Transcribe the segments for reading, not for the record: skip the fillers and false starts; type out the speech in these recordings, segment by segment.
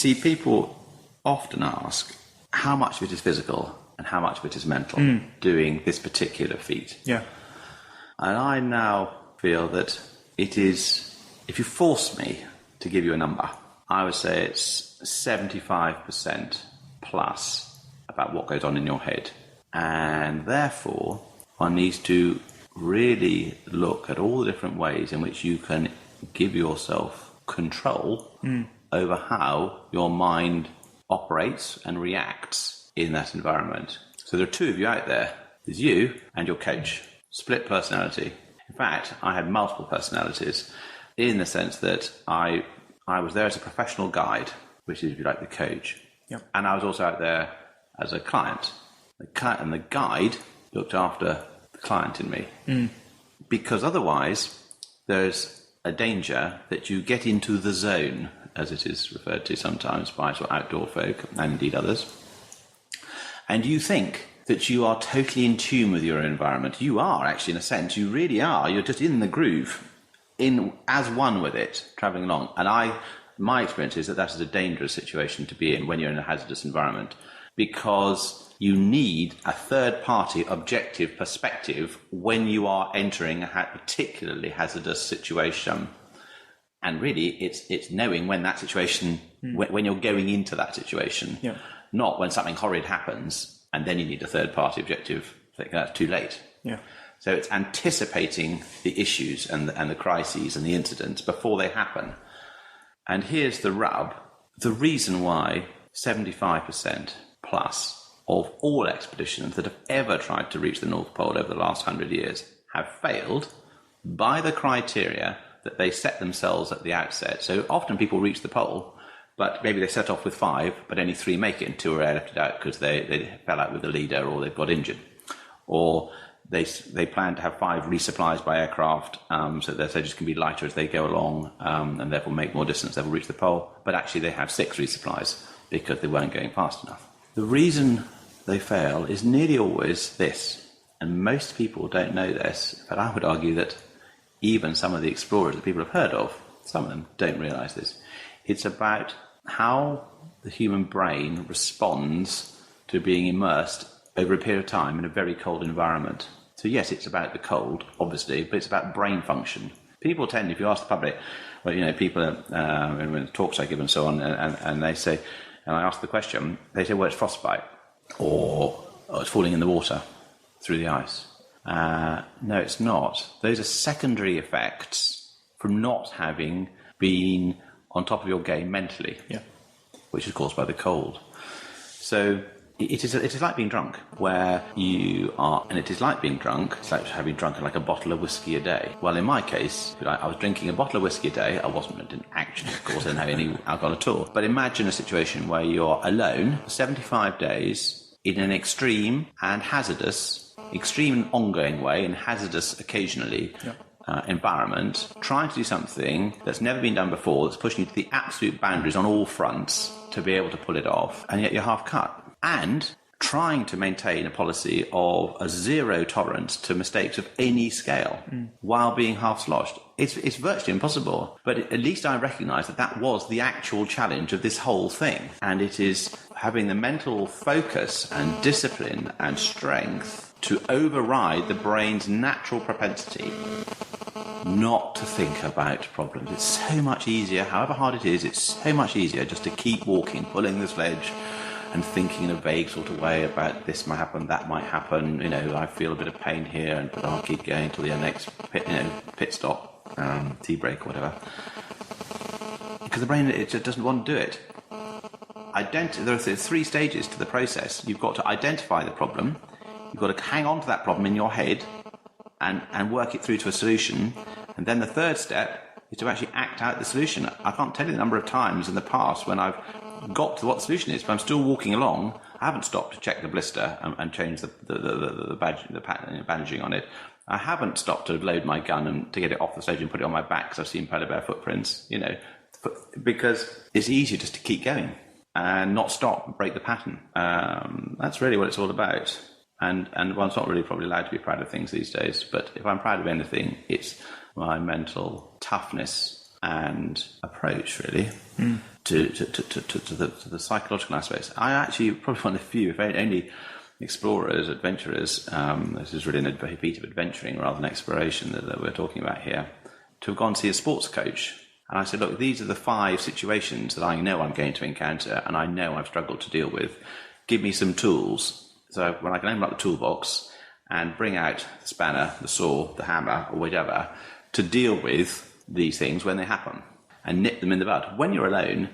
see, people often ask how much of it is physical and how much of it is mental doing this particular feat. Yeah. And I now feel that it is, if you force me to give you a number, I would say it's 75% plus about what goes on in your head. And therefore, one needs to really look at all the different ways in which you can give yourself control over how your mind operates and reacts in that environment. So there are two of you out there. There's you and your coach. Split personality. In fact, I had multiple personalities in the sense that I was there as a professional guide, which is, if you like, the coach. Yep. And I was also out there as a client. And the guide looked after the client in me. Because otherwise, there's a danger that you get into the zone, as it is referred to sometimes by sort of outdoor folk, and indeed others. And you think that you are totally in tune with your environment. You are, actually, in a sense. You really are. You're just in the groove, as one with it, travelling along. And my experience is that is a dangerous situation to be in when you're in a hazardous environment, because you need a third-party objective perspective when you are entering a particularly hazardous situation. And really, it's knowing when that situation, when you're going into that situation, not when something horrid happens and then you need a third-party objective. That's too late. Yeah. So it's anticipating the issues and the crises and the incidents before they happen. And here's the rub. The reason why 75% plus of all expeditions that have ever tried to reach the North Pole over the last 100 years have failed by the criteria that they set themselves at the outset. So often people reach the pole, but maybe they set off with 5, but only 3 make it, and 2 are left out because they fell out with the leader or they've got injured. Or they plan to have 5 resupplies by aircraft, so their sledges can be lighter as they go along, and therefore make more distance, they'll reach the pole. But actually they have 6 resupplies because they weren't going fast enough. The reason they fail is nearly always this, and most people don't know this, but I would argue that even some of the explorers that people have heard of, some of them don't realise this. It's about how the human brain responds to being immersed over a period of time in a very cold environment. So yes, it's about the cold, obviously, but it's about brain function. People tend, if you ask the public, well, you know, people, when talks I give and so on, and they say, and I ask the question, they say, well, it's frostbite, or it's falling in the water through the ice. No, it's not. Those are secondary effects from not having been on top of your game mentally, which is caused by the cold. So it is like being drunk, where you are, and it is like being drunk, it's like having drunk like a bottle of whiskey a day. Well, in my case, I was drinking a bottle of whiskey a day. I didn't actually, of course, I didn't have any alcohol at all. But imagine a situation where you're alone for 75 days in an extreme and hazardous, extreme and ongoing way, and hazardous occasionally, environment, trying to do something that's never been done before, that's pushing you to the absolute boundaries on all fronts to be able to pull it off, and yet you're half cut. And trying to maintain a policy of a zero tolerance to mistakes of any scale while being half sloshed. It's virtually impossible. But at least I recognise that was the actual challenge of this whole thing. And it is having the mental focus and discipline and strength to override the brain's natural propensity not to think about problems. It's so much easier, however hard it is, it's so much easier just to keep walking, pulling the sledge, and thinking in a vague sort of way about this might happen, that might happen, you know, I feel a bit of pain here, but I'll keep going till the next pit stop, tea break or whatever. Because the brain, it just doesn't want to do it. There are 3 stages to the process. You've got to identify the problem, you've got to hang on to that problem in your head and work it through to a solution, and then the third step is to actually act out the solution. I can't tell you the number of times in the past when I've got to what the solution is, but I'm still walking along. I haven't stopped to check the blister and change the bandaging on it. I haven't stopped to load my gun and to get it off the sledge and put it on my back because I've seen polar bear footprints, you know, because it's easier just to keep going and not stop and break the pattern. That's really what it's all about. And one's not really probably allowed to be proud of things these days, but if I'm proud of anything, it's my mental toughness and approach, really. the psychological aspects. I actually probably one of the few, if only explorers, adventurers, this is really a beat of adventuring rather than exploration that we're talking about here, to have gone and see a sports coach. And I said, look, these are the 5 situations that I know I'm going to encounter and I know I've struggled to deal with. Give me some tools. So when I can open up the toolbox and bring out the spanner, the saw, the hammer, or whatever, to deal with these things when they happen and nip them in the bud. When you're alone,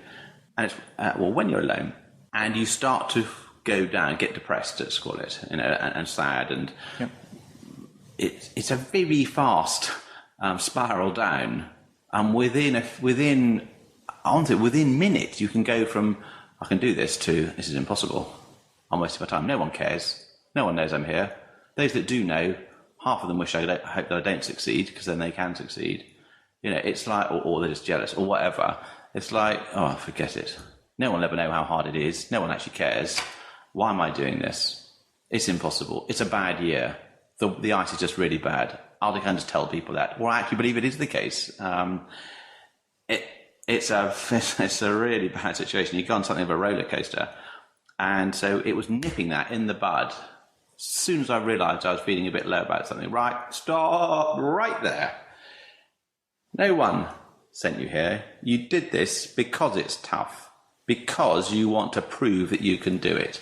and when you're alone and you start to go down, get depressed, let's call it, and sad, and it's a very fast spiral down. And within minutes, you can go from I can do this to this is impossible. I'm wasting my time. No one cares. No one knows I'm here. Those that do know, half of them wish I hope that I don't succeed because then they can succeed. It's like, or they're just jealous or whatever. It's like, oh, forget it. No one will ever know how hard it is. No one actually cares. Why am I doing this? It's impossible. It's a bad year. The ice is just really bad. I can just tell people that, or I actually believe it is the case. It's a really bad situation. You go on something of a roller coaster, and so it was nipping that in the bud. As soon as I realised I was feeling a bit low about something, right, stop right there. No one sent you here. You did this because it's tough, because you want to prove that you can do it.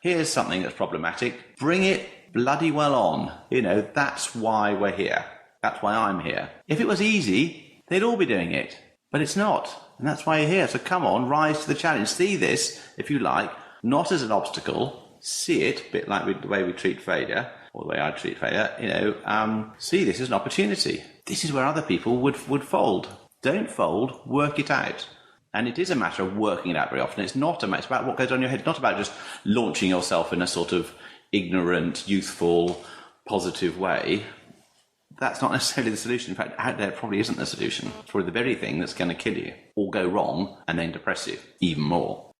Here's something that's problematic. Bring it bloody well on. That's why we're here. That's why I'm here. If it was easy, they'd all be doing it. But it's not. And that's why you're here. So come on, rise to the challenge. See this, if you like, not as an obstacle. See it, a bit like the way we treat failure, or the way I treat failure, see this as an opportunity. This is where other people would fold. Don't fold, work it out. And it is a matter of working it out very often. It's not a matter, it's about what goes on in your head. It's not about just launching yourself in a sort of ignorant, youthful, positive way. That's not necessarily the solution. In fact, out there probably isn't the solution. It's probably the very thing that's going to kill you or go wrong and then depress you even more.